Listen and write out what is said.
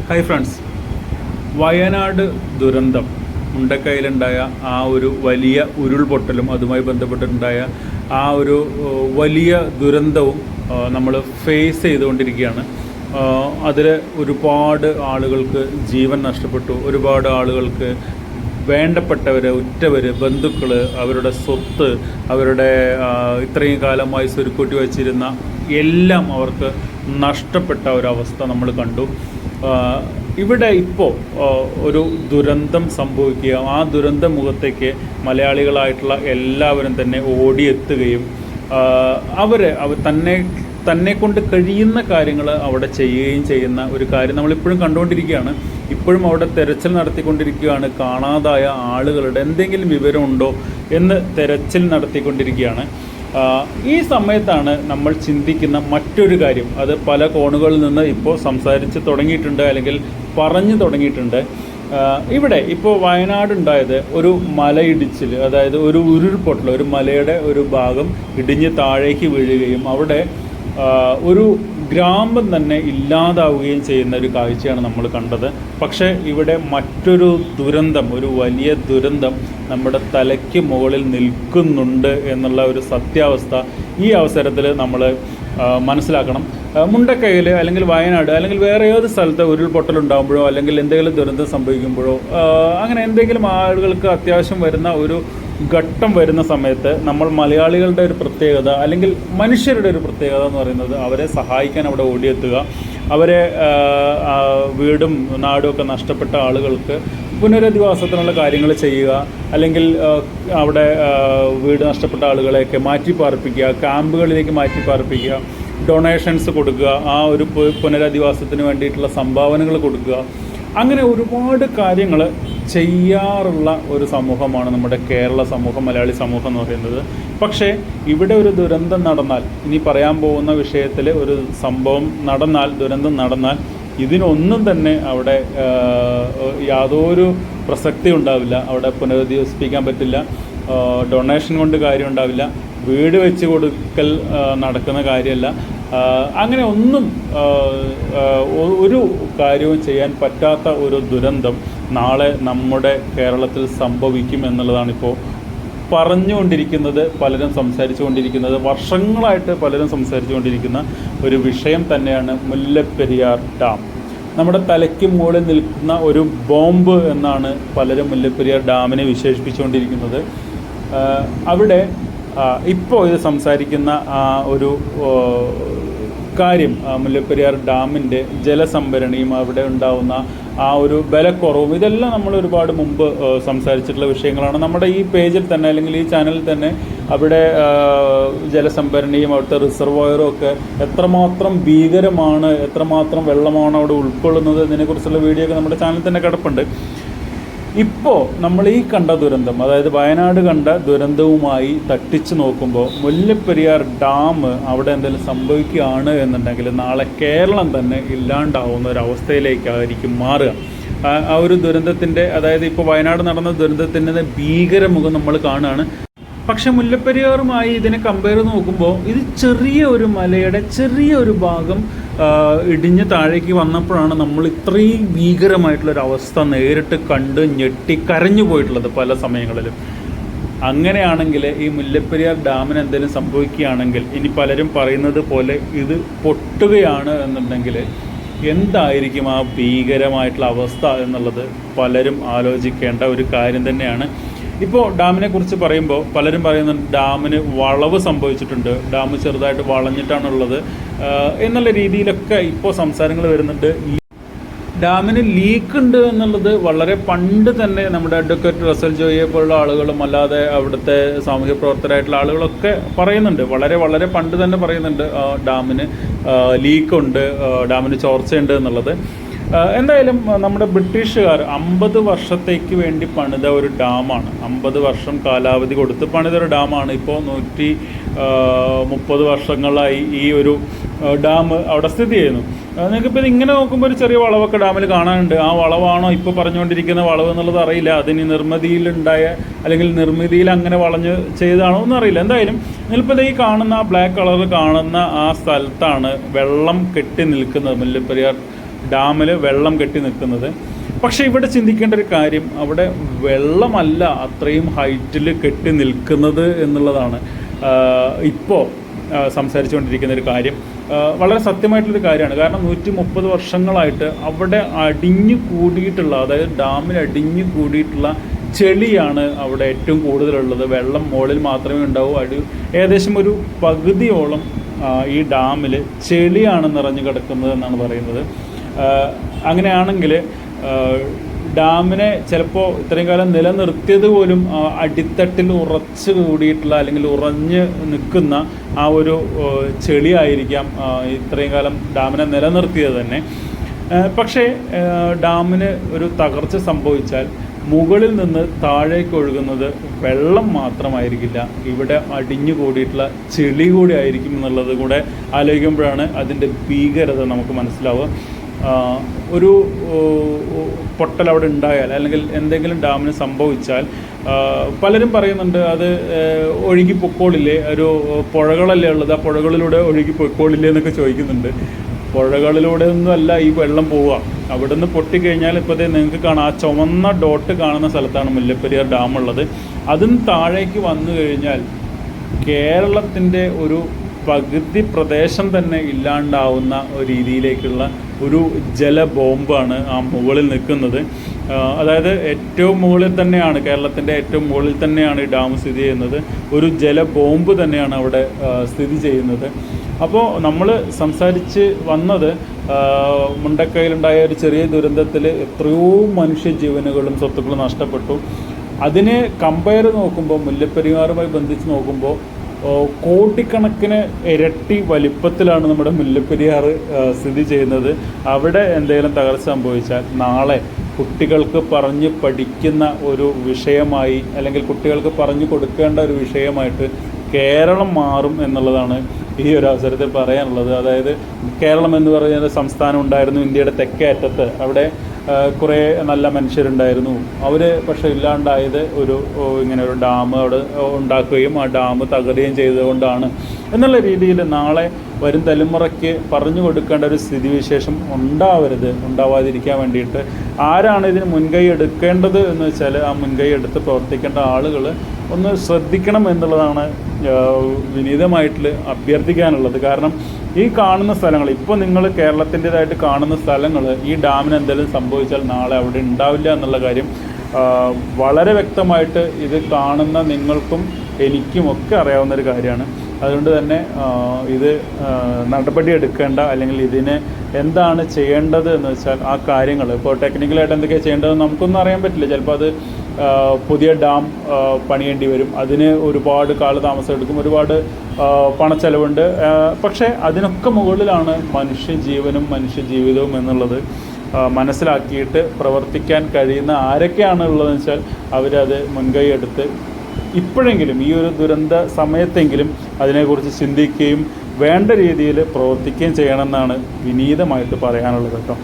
Hi friends, Wayanad ദുരന്തം മുണ്ടക്കൈയിലുണ്ടായ ആ ഒരു വലിയ ഉരുൾപൊട്ടലും അതുമായി ബന്ധപ്പെട്ടിട്ടുണ്ടായ ആ ഒരു വലിയ ദുരന്തവും നമ്മൾ ഫേസ് ചെയ്തുകൊണ്ടിരിക്കുകയാണ്. അതിൽ ഒരുപാട് ആളുകൾക്ക് ജീവൻ നഷ്ടപ്പെട്ടു. ഒരുപാട് ആളുകൾക്ക് വേണ്ടപ്പെട്ടവർ, ഉറ്റവർ, ബന്ധുക്കൾ, അവരുടെ സ്വത്ത്, അവരുടെ ഇത്രയും കാലമായി സ്വരുക്കൂട്ടി വച്ചിരുന്ന എല്ലാം അവർക്ക് നഷ്ടപ്പെട്ട ഒരവസ്ഥ നമ്മൾ കണ്ടു. ഇവിടെ ഇപ്പോൾ ഒരു ദുരന്തം സംഭവിക്കുക, ആ ദുരന്ത മുഖത്തേക്ക് മലയാളികളായിട്ടുള്ള എല്ലാവരും തന്നെ ഓടിയെത്തുകയും അവർ തന്നെ കൊണ്ട് കഴിയുന്ന കാര്യങ്ങൾ അവിടെ ചെയ്യുകയും ചെയ്യുന്ന ഒരു കാര്യം നമ്മളിപ്പോഴും കണ്ടുകൊണ്ടിരിക്കുകയാണ്. ഇപ്പോഴും അവിടെ തെരച്ചിൽ നടത്തിക്കൊണ്ടിരിക്കുകയാണ്. കാണാതായ ആളുകളുടെ എന്തെങ്കിലും വിവരമുണ്ടോ എന്ന് തെരച്ചിൽ നടത്തിക്കൊണ്ടിരിക്കുകയാണ്. ഈ സമയത്താണ് നമ്മൾ ചിന്തിക്കുന്ന മറ്റൊരു കാര്യം. അത് പല കോണുകളിൽ നിന്ന് ഇപ്പോൾ സംസാരിച്ച് തുടങ്ങിയിട്ടുണ്ട്, അല്ലെങ്കിൽ പറഞ്ഞു തുടങ്ങിയിട്ടുണ്ട്. ഇവിടെ ഇപ്പോൾ വയനാടുണ്ടായത് ഒരു മലയിടിച്ചിൽ, അതായത് ഒരു ഉരുൾപൊട്ടൽ, ഒരു മലയുടെ ഒരു ഭാഗം ഇടിഞ്ഞ് താഴേക്ക് വീഴുകയും അവിടെ ഒരു ഗ്രാമം തന്നെ ഇല്ലാതാവുകയും ചെയ്യുന്ന ഒരു കാഴ്ചയാണ് നമ്മൾ കണ്ടത്. പക്ഷേ ഇവിടെ മറ്റൊരു ദുരന്തം, ഒരു വലിയ ദുരന്തം നമ്മുടെ തലയ്ക്ക് മുകളിൽ നിൽക്കുന്നുണ്ട് എന്നുള്ള ഒരു സത്യാവസ്ഥ ഈ അവസരത്തിൽ നമ്മൾ മനസ്സിലാക്കണം. മുണ്ടക്കൈയിൽ അല്ലെങ്കിൽ വയനാട് അല്ലെങ്കിൽ വേറെ ഏത് സ്ഥലത്ത് ഉരുൾപൊട്ടലുണ്ടാകുമ്പോഴോ അല്ലെങ്കിൽ എന്തെങ്കിലും ദുരന്തം സംഭവിക്കുമ്പോഴോ അങ്ങനെ എന്തെങ്കിലും ആളുകൾക്ക് അത്യാവശ്യം വരുന്ന ഒരു ഘട്ടം വരുന്ന സമയത്ത് നമ്മൾ മലയാളികളുടെ ഒരു പ്രത്യേകത, അല്ലെങ്കിൽ മനുഷ്യരുടെ ഒരു പ്രത്യേകത എന്ന് പറയുന്നത് അവരെ സഹായിക്കാൻ അവിടെ ഓടിയെത്തുക, അവരെ വീടും നാടും ഒക്കെ നഷ്ടപ്പെട്ട ആളുകൾക്ക് പുനരധിവാസത്തിനുള്ള കാര്യങ്ങൾ ചെയ്യുക, അല്ലെങ്കിൽ അവിടെ വീട് നഷ്ടപ്പെട്ട ആളുകളെയൊക്കെ മാറ്റിപ്പാർപ്പിക്കുക, ക്യാമ്പുകളിലേക്ക് മാറ്റിപ്പാർപ്പിക്കുക, ഡൊണേഷൻസ് കൊടുക്കുക, ആ ഒരു പുനരധിവാസത്തിന് വേണ്ടിയിട്ടുള്ള സംഭാവനകൾ കൊടുക്കുക. അങ്ങനെ ഒരുപാട് കാര്യങ്ങൾ ചെയ്യാറുള്ള ഒരു സമൂഹമാണ് നമ്മുടെ കേരള സമൂഹം, മലയാളി സമൂഹം എന്ന് പറയുന്നത്. പക്ഷേ ഇവിടെ ഒരു ദുരന്തം നടന്നാൽ, ഇനി പറയാൻ പോകുന്ന വിഷയത്തിൽ ഒരു സംഭവം നടന്നാൽ, ദുരന്തം നടന്നാൽ, ഇതിനൊന്നും തന്നെ അവിടെ യാതൊരു പ്രസക്തി ഉണ്ടാവില്ല. അവിടെ പുനരധിവസിപ്പിക്കാൻ പറ്റില്ല, ഡൊണേഷൻ കൊണ്ട് കാര്യം ഉണ്ടാവില്ല, വീട് വെച്ച് കൊടുക്കൽ നടക്കുന്ന കാര്യമല്ല. അങ്ങനെ ഒന്നും ഒരു കാര്യവും ചെയ്യാൻ പറ്റാത്ത ഒരു ദുരന്തം നാളെ നമ്മുടെ കേരളത്തിൽ സംഭവിക്കും എന്നുള്ളതാണിപ്പോൾ പറഞ്ഞുകൊണ്ടിരിക്കുന്നത്, പലരും സംസാരിച്ചുകൊണ്ടിരിക്കുന്നത്, വർഷങ്ങളായിട്ട് പലരും സംസാരിച്ചുകൊണ്ടിരിക്കുന്ന ഒരു വിഷയം തന്നെയാണ് മുല്ലപ്പെരിയാർ ഡാം. നമ്മുടെ തലയ്ക്ക് മുകളിൽ നിൽക്കുന്ന ഒരു ബോംബ് എന്നാണ് പലരും മുല്ലപ്പെരിയാർ ഡാമിനെ വിശേഷിപ്പിച്ചുകൊണ്ടിരിക്കുന്നത്. അവിടെ ഇപ്പോൾ ഇത് സംസാരിക്കുന്ന ഒരു കാര്യം, മുല്ലപ്പെരിയാർ ഡാമിൻ്റെ ജലസംഭരണിയും അവിടെ ഉണ്ടാവുന്ന ആ ഒരു ബലക്കുറവും, ഇതെല്ലാം നമ്മൾ ഒരുപാട് മുമ്പ് സംസാരിച്ചിട്ടുള്ള വിഷയങ്ങളാണ്. നമ്മുടെ ഈ പേജിൽ തന്നെ അല്ലെങ്കിൽ ഈ ചാനലിൽ തന്നെ അവിടെ ജലസംഭരണിയും അവിടുത്തെ റിസർവോയറും ഒക്കെ എത്രമാത്രം ഭീകരമാണ്, എത്രമാത്രം വെള്ളമാണ് അവിടെ ഉൾക്കൊള്ളുന്നത് എന്നതിനെക്കുറിച്ചുള്ള വീഡിയോ ഒക്കെ നമ്മുടെ ചാനലിൽ തന്നെ കിടപ്പുണ്ട്. ഇപ്പോൾ നമ്മൾ ഈ കണ്ട ദുരന്തം, അതായത് വയനാട് കണ്ട ദുരന്തവുമായി തട്ടിച്ച് നോക്കുമ്പോൾ മുല്ലപ്പെരിയാർ ഡാം അവിടെ എന്തെങ്കിലും സംഭവിക്കുകയാണ് എന്നുണ്ടെങ്കിൽ നാളെ കേരളം തന്നെ ഇല്ലാണ്ടാവുന്ന ഒരവസ്ഥയിലേക്കായിരിക്കും മാറുക. ആ ഒരു ദുരന്തത്തിൻ്റെ, അതായത് ഇപ്പോൾ വയനാട് നടന്ന ദുരന്തത്തിൻ്റെ ഭീകരമുഖം നമ്മൾ കാണുകയാണ്. പക്ഷെ മുല്ലപ്പെരിയാറുമായി ഇതിനെ കമ്പയർ ചെയ്ത് നോക്കുമ്പോൾ ഇത് ചെറിയ ഒരു മലയുടെ ചെറിയൊരു ഭാഗം ഇടിഞ്ഞ് താഴേക്ക് വന്നപ്പോഴാണ് നമ്മൾ ഇത്രയും ഭീകരമായിട്ടുള്ളൊരു അവസ്ഥ നേരിട്ട് കണ്ട് ഞെട്ടി കരഞ്ഞു പോയിട്ടുള്ളത് പല സമയങ്ങളിലും. അങ്ങനെയാണെങ്കിൽ ഈ മുല്ലപ്പെരിയാർ ഡാമിന് എന്തെങ്കിലും സംഭവിക്കുകയാണെങ്കിൽ, ഇനി പലരും പറയുന്നത് പോലെ ഇത് പൊട്ടുകയാണ് എന്നുണ്ടെങ്കിൽ എന്തായിരിക്കും ആ ഭീകരമായിട്ടുള്ള അവസ്ഥ എന്നുള്ളത് പലരും ആലോചിക്കേണ്ട ഒരു കാര്യം തന്നെയാണ്. ഇപ്പോൾ ഡാമിനെ കുറിച്ച് പറയുമ്പോൾ പലരും പറയുന്നുണ്ട് ഡാമിന് വളവ് സംഭവിച്ചിട്ടുണ്ട്, ഡാം ചെറുതായിട്ട് വളഞ്ഞിട്ടാണുള്ളത് എന്നുള്ള രീതിയിലൊക്കെ ഇപ്പോൾ സംസാരങ്ങൾ വരുന്നുണ്ട്. ഡാമിന് ലീക്ക് ഉണ്ട് എന്നുള്ളത് വളരെ പണ്ട് തന്നെ നമ്മുടെ അഡ്വക്കേറ്റ് റസൽ ജോയിയെ പോലുള്ള ആളുകളും അല്ലാതെ അവിടുത്തെ സാമൂഹ്യ പ്രവർത്തകരായിട്ടുള്ള ആളുകളൊക്കെ പറയുന്നുണ്ട്, വളരെ വളരെ പണ്ട് തന്നെ പറയുന്നുണ്ട് ഡാമിന് ലീക്കുണ്ട്, ഡാമിന് ചോർച്ചയുണ്ട് എന്നുള്ളത്. എന്തായാലും നമ്മുടെ ബ്രിട്ടീഷുകാർ 50 വർഷത്തേക്ക് വേണ്ടി പണിത ഒരു ഡാമാണ്, 50 വർഷം കാലാവധി കൊടുത്ത് പണിതൊരു ഡാമാണ്. ഇപ്പോൾ 130 വർഷങ്ങളായി ഈ ഒരു ഡാം അവിടെ സ്ഥിതി ചെയ്യുന്നു. നിങ്ങൾക്കിപ്പോൾ ഇങ്ങനെ നോക്കുമ്പോൾ ഒരു ചെറിയ വളവൊക്കെ ഡാമിൽ കാണാനുണ്ട്. ആ വളവാണോ ഇപ്പോൾ പറഞ്ഞുകൊണ്ടിരിക്കുന്ന വളവ് എന്നുള്ളത് അറിയില്ല. അതിന് നിർമ്മിതിയിലുണ്ടായ അല്ലെങ്കിൽ നിർമ്മിതിയിൽ അങ്ങനെ വളഞ്ഞ് ചെയ്താണോ ഒന്നും അറിയില്ല. എന്തായാലും നിങ്ങളിപ്പോൾ ഈ കാണുന്ന ആ ബ്ലാക്ക് കളർ കാണുന്ന ആ സ്ഥലത്താണ് വെള്ളം കെട്ടി നിൽക്കുന്നത്. മുല്ലപ്പെരിയാർ ഡാമിൽ വെള്ളം കെട്ടി നിൽക്കുന്നത്. പക്ഷേ ഇവിടെ ചിന്തിക്കേണ്ട ഒരു കാര്യം, അവിടെ വെള്ളമല്ല അത്രയും ഹൈറ്റിൽ കെട്ടി നിൽക്കുന്നത് എന്നുള്ളതാണ് ഇപ്പോൾ സംസാരിച്ചുകൊണ്ടിരിക്കുന്ന ഒരു കാര്യം. വളരെ സത്യമായിട്ടുള്ളൊരു കാര്യമാണ്. കാരണം 130 വർഷങ്ങളായിട്ട് അവിടെ അടിഞ്ഞു കൂടിയിട്ടുള്ള, അതായത് ഡാമിൽ അടിഞ്ഞു കൂടിയിട്ടുള്ള ചെളിയാണ് അവിടെ ഏറ്റവും കൂടുതലുള്ളത്. വെള്ളം മുകളിൽ മാത്രമേ ഉണ്ടാവൂ. ഏകദേശം ഒരു പകുതിയോളം ഈ ഡാമിൽ ചെളിയാണ് നിറഞ്ഞു കിടക്കുന്നത് എന്നാണ് പറയുന്നത്. അങ്ങനെയാണെങ്കിൽ ഡാമിനെ ചിലപ്പോൾ ഇത്രയും കാലം നിലനിർത്തിയത് പോലും അടിത്തട്ടിൽ ഉറച്ചു കൂടിയിട്ടുള്ള അല്ലെങ്കിൽ ഉറഞ്ഞ് നിൽക്കുന്ന ആ ഒരു ചെളിയായിരിക്കാം ഇത്രയും കാലം ഡാമിനെ നിലനിർത്തിയത് തന്നെ. പക്ഷേ ഡാമിന് ഒരു തകർച്ച സംഭവിച്ചാൽ മുകളിൽ നിന്ന് താഴേക്ക് ഒഴുകുന്നത് വെള്ളം മാത്രമായിരിക്കില്ല, ഇവിടെ അടിഞ്ഞു കൂടിയിട്ടുള്ള ചെളി കൂടി ആയിരിക്കും എന്നുള്ളത് കൂടെ ആലോചിക്കുമ്പോഴാണ് അതിൻ്റെ ഭീകരത നമുക്ക് മനസ്സിലാവുക. ഒരു പൊട്ടൽ അവിടെ ഉണ്ടായാൽ അല്ലെങ്കിൽ എന്തെങ്കിലും ഡാമിന് സംഭവിച്ചാൽ പലരും പറയുന്നുണ്ട് അത് ഒഴുകി പൊക്കോളില്ലേ, ഒരു പുഴകളല്ലേ ഉള്ളത്, ആ പുഴകളിലൂടെ ഒഴുകി പൊക്കോളില്ലേ എന്നൊക്കെ ചോദിക്കുന്നുണ്ട്. പുഴകളിലൂടെ ഒന്നുമല്ല ഈ വെള്ളം പോവുക. അവിടെ നിന്ന് പൊട്ടിക്കഴിഞ്ഞാൽ ഇപ്പോൾ നിങ്ങൾക്ക് കാണാം, ആ ചുവന്ന ഡോട്ട് കാണുന്ന സ്ഥലത്താണ് മുല്ലപ്പെരിയാർ ഡാം ഉള്ളത്. അതും താഴേക്ക് വന്നു കഴിഞ്ഞാൽ കേരളത്തിൻ്റെ ഒരു പകുതി പ്രദേശം തന്നെ ഇല്ലാണ്ടാവുന്ന രീതിയിലേക്കുള്ള ഒരു ജലബോംബാണ് ആ മുകളിൽ നിൽക്കുന്നത്. അതായത് ഏറ്റവും മുകളിൽ തന്നെയാണ്, കേരളത്തിൻ്റെ ഏറ്റവും മുകളിൽ തന്നെയാണ് ഈ ഡാം സ്ഥിതി ചെയ്യുന്നത്. ഒരു ജലബോംബ് തന്നെയാണ് അവിടെ സ്ഥിതി ചെയ്യുന്നത്. അപ്പോൾ നമ്മൾ സംസാരിച്ച് വന്നത് മുണ്ടക്കയിലുണ്ടായ ഒരു ചെറിയ ദുരന്തത്തിൽ എത്രയോ മനുഷ്യജീവനുകളും സ്വത്തുക്കളും നഷ്ടപ്പെട്ടു. അതിനെ കമ്പയർ നോക്കുമ്പോൾ, മുല്ലപ്പെരിയാറുമായി ബന്ധിച്ച് നോക്കുമ്പോൾ കോടിക്കണക്കിന് ഇരട്ടി വലിപ്പത്തിലാണ് നമ്മുടെ മുല്ലപ്പെരിയാർ സ്ഥിതി ചെയ്യുന്നത്. അവിടെ എന്തെങ്കിലും തകർച്ച സംഭവിച്ചാൽ നാളെ കുട്ടികൾക്ക് പറഞ്ഞ് പഠിക്കുന്ന ഒരു വിഷയമായി, അല്ലെങ്കിൽ കുട്ടികൾക്ക് പറഞ്ഞു കൊടുക്കേണ്ട ഒരു വിഷയമായിട്ട് കേരളം മാറും എന്നുള്ളതാണ് ഈ ഒരു അവസരത്തിൽ പറയാനുള്ളത്. അതായത് കേരളം എന്ന് പറയുന്ന സംസ്ഥാനം ഉണ്ടായിരുന്നു ഇന്ത്യയുടെ തെക്കേ അറ്റത്ത്. അവിടെ കുറേ നല്ല മനുഷ്യരുണ്ടായിരുന്നു. അവർ പക്ഷേ ഇല്ലാണ്ടായത് ഇങ്ങനെ ഒരു ഡാം അവിടെ ഉണ്ടാക്കുകയും ആ ഡാം തകരുകയും ചെയ്തുകൊണ്ടാണ് എന്നുള്ള രീതിയിൽ നാളെ വരും തലമുറയ്ക്ക് പറഞ്ഞു കൊടുക്കേണ്ട ഒരു സ്ഥിതിവിശേഷം ഉണ്ടാവാതിരിക്കാൻ വേണ്ടിയിട്ട് ആരാണ് ഇതിന് മുൻകൈ എടുക്കേണ്ടത് എന്ന് വെച്ചാൽ ആ മുൻകൈ എടുത്ത് പ്രവർത്തിക്കേണ്ട ആളുകൾ ഒന്ന് ശ്രദ്ധിക്കണം എന്നുള്ളതാണ് വിനീതമായിട്ട് അഭ്യർത്ഥിക്കാനുള്ളത്. കാരണം ഈ കാണുന്ന സ്ഥലങ്ങൾ, ഇപ്പോൾ നിങ്ങൾ കേരളത്തിൻ്റേതായിട്ട് കാണുന്ന സ്ഥലങ്ങൾ ഈ ഡാമിന് എന്തെങ്കിലും സംഭവിച്ചാൽ നാളെ അവിടെ ഉണ്ടാവില്ല എന്നുള്ള കാര്യം വളരെ വ്യക്തമായിട്ട് ഇത് കാണുന്ന നിങ്ങൾക്കും എനിക്കുമൊക്കെ അറിയാവുന്നൊരു കാര്യമാണ്. അതുകൊണ്ട് തന്നെ ഇത് നടപടി എടുക്കേണ്ട, അല്ലെങ്കിൽ ഇതിന് എന്താണ് ചെയ്യേണ്ടത് എന്ന് വെച്ചാൽ ആ കാര്യങ്ങൾ ഇപ്പോൾ ടെക്നിക്കലായിട്ട് എന്തൊക്കെയാണ് ചെയ്യേണ്ടതെന്ന് നമുക്കൊന്നും അറിയാൻ പറ്റില്ല. ചിലപ്പോൾ അത് പുതിയ ഡാം പണിയേണ്ടി വരും, അതിന് ഒരുപാട് കാലതാമസം എടുക്കും, ഒരുപാട് പണച്ചെലവുണ്ട്. പക്ഷേ അതിനൊക്കെ മുകളിലാണ് മനുഷ്യജീവനും മനുഷ്യജീവിതവും എന്നുള്ളത് മനസ്സിലാക്കിയിട്ട് പ്രവർത്തിക്കാൻ കഴിയുന്ന ആരൊക്കെയാണ് ഉള്ളതെന്ന് വെച്ചാൽ അവരത് മുൻകൈ എടുത്ത് ഇപ്പോഴെങ്കിലും ഈ ഒരു ദുരന്ത സമയത്തെങ്കിലും അതിനെക്കുറിച്ച് ചിന്തിക്കുകയും വേണ്ട രീതിയിൽ പ്രവർത്തിക്കുകയും ചെയ്യണമെന്നാണ് വിനീതമായിട്ട് പറയാനുള്ളത് കേട്ടോ.